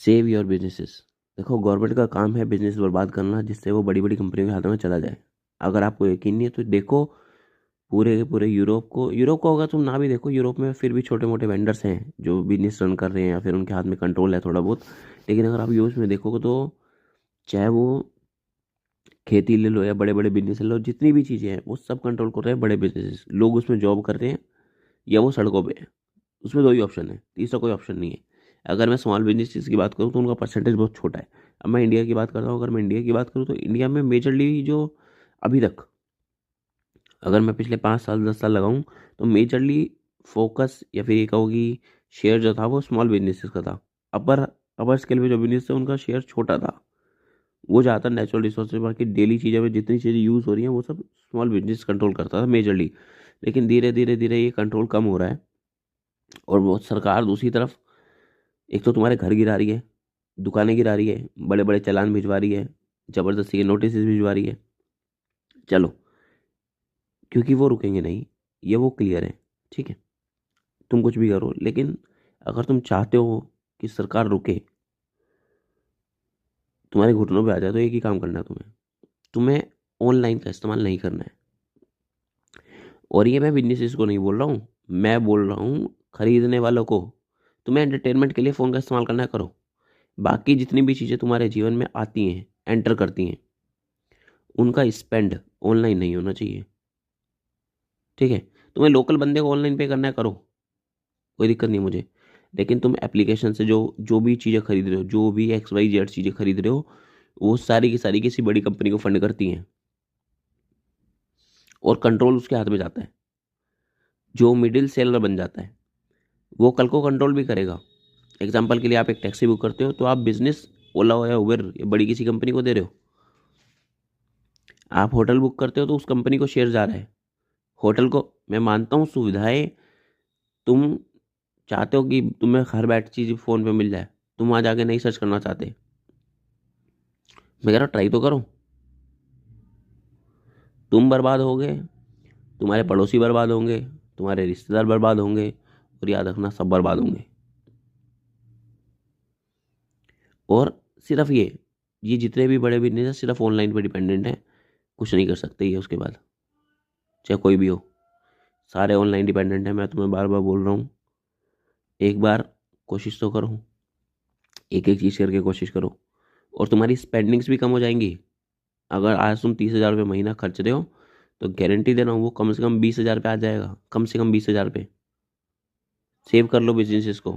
Save your businesses. देखो, government का काम है बिजनेस बर्बाद करना, जिससे वो बड़ी बड़ी कंपनियों के हाथों में चला जाए। अगर आपको यकीन नहीं है तो देखो, पूरे के पूरे यूरोप को अगर तुम ना भी देखो, यूरोप में फिर भी छोटे मोटे वेंडर्स हैं जो बिजनेस रन कर रहे हैं या फिर उनके हाथ में कंट्रोल है थोड़ा बहुत। लेकिन अगर आप यूएस में देखोगे तो चाहे वो खेती ले लो या बड़े बड़े बिजनेस ले लो, जितनी भी चीज़ें हैं वो सब कंट्रोल कर रहे हैं बड़े बिजनेस। लोग उसमें जॉब कर रहे हैं या वो सड़कों पे है। उसमें दो ही ऑप्शन है, तीसरा कोई ऑप्शन नहीं है। अगर मैं स्मॉल बिजनेस की बात करूँ तो उनका परसेंटेज बहुत छोटा है। अब मैं इंडिया की बात करता हूँ, अगर मैं इंडिया की बात करूँ तो इंडिया में मेजरली जो अभी तक, अगर मैं पिछले 5 साल 10 साल लगाऊं, तो मेजरली फोकस या फिर ये कहो कि शेयर जो था वो स्मॉल बिजनेसेस का था। अपर अपर स्केल पे जो बिजनेस थे उनका शेयर छोटा था। वो ज़्यादातर नेचुरल रिसोर्सेज, बाकी डेली चीज़ें में जितनी चीज़ें यूज़ हो रही हैं वो सब स्मॉल बिजनेस कंट्रोल करता था मेजरली। लेकिन धीरे धीरे धीरे ये कंट्रोल कम हो रहा है। और वो सरकार दूसरी तरफ, एक तो तुम्हारे घर गिरा रही है, दुकानें गिरा रही है, बड़े बड़े चालान भिजवा रही है, ज़बरदस्ती के नोटिस भिजवा रही है। चलो, क्योंकि वो रुकेंगे नहीं, ये वो क्लियर है। ठीक है, तुम कुछ भी करो, लेकिन अगर तुम चाहते हो कि सरकार रुके, तुम्हारे घुटनों पे आ जाए, तो एक ही काम करना है तुम्हें। तुम्हें ऑनलाइन का इस्तेमाल नहीं करना है। और ये मैं बिजनेस को नहीं बोल रहा हूँ, मैं बोल रहा हूँ खरीदने वालों को। तुम्हें एंटरटेनमेंट के लिए फ़ोन का इस्तेमाल करना है, करो। बाकी जितनी भी चीज़ें तुम्हारे जीवन में आती हैं, एंटर करती हैं, उनका स्पेंड ऑनलाइन नहीं होना चाहिए। ठीक है, तुम्हें लोकल बंदे को ऑनलाइन पे करना है, करो, कोई दिक्कत नहीं है मुझे। लेकिन तुम एप्लीकेशन से जो जो भी चीज़ें खरीद रहे हो, जो भी XYZ चीज़ें खरीद रहे हो, वो सारी की सारी किसी बड़ी कंपनी को फंड करती हैं और कंट्रोल उसके हाथ में जाता है। जो मिडिल सेलर बन जाता है वो कल को कंट्रोल भी करेगा। एग्जाम्पल के लिए, आप एक टैक्सी बुक करते हो तो आप बिजनेस ओला या उबर या बड़ी किसी कंपनी को दे रहे हो। आप होटल बुक करते हो तो उस कंपनी को शेयर जा रहा है। होटल को, मैं मानता हूँ सुविधाएं तुम चाहते हो कि तुम्हें घर बैठ चीज़ फ़ोन पे मिल जाए, तुम वहाँ जाके नहीं सर्च करना चाहते। मैं कह रहा हूँ ट्राई तो करो। तुम बर्बाद हो गए, तुम्हारे पड़ोसी बर्बाद होंगे, तुम्हारे रिश्तेदार बर्बाद होंगे, और याद रखना सब बर्बाद होंगे। और सिर्फ ये जितने भी बड़े बिजनेस हैं सिर्फ ऑनलाइन पे डिपेंडेंट हैं, कुछ नहीं कर सकते ये उसके बाद, चाहे कोई भी हो। सारे ऑनलाइन डिपेंडेंट हैं, मैं तुम्हें बार बार बोल रहा हूँ। एक बार कोशिश तो करो, एक एक चीज़ करके कोशिश करो, और तुम्हारी स्पेंडिंग्स भी कम हो जाएंगी। अगर आज तुम 30,000 रुपये महीना खर्च रहे हो, तो गारंटी दे रहा हूँ वो कम से कम 20,000 पे आ जाएगा, कम से कम 20,000 पे। सेव कर लो बिजनेसेस को।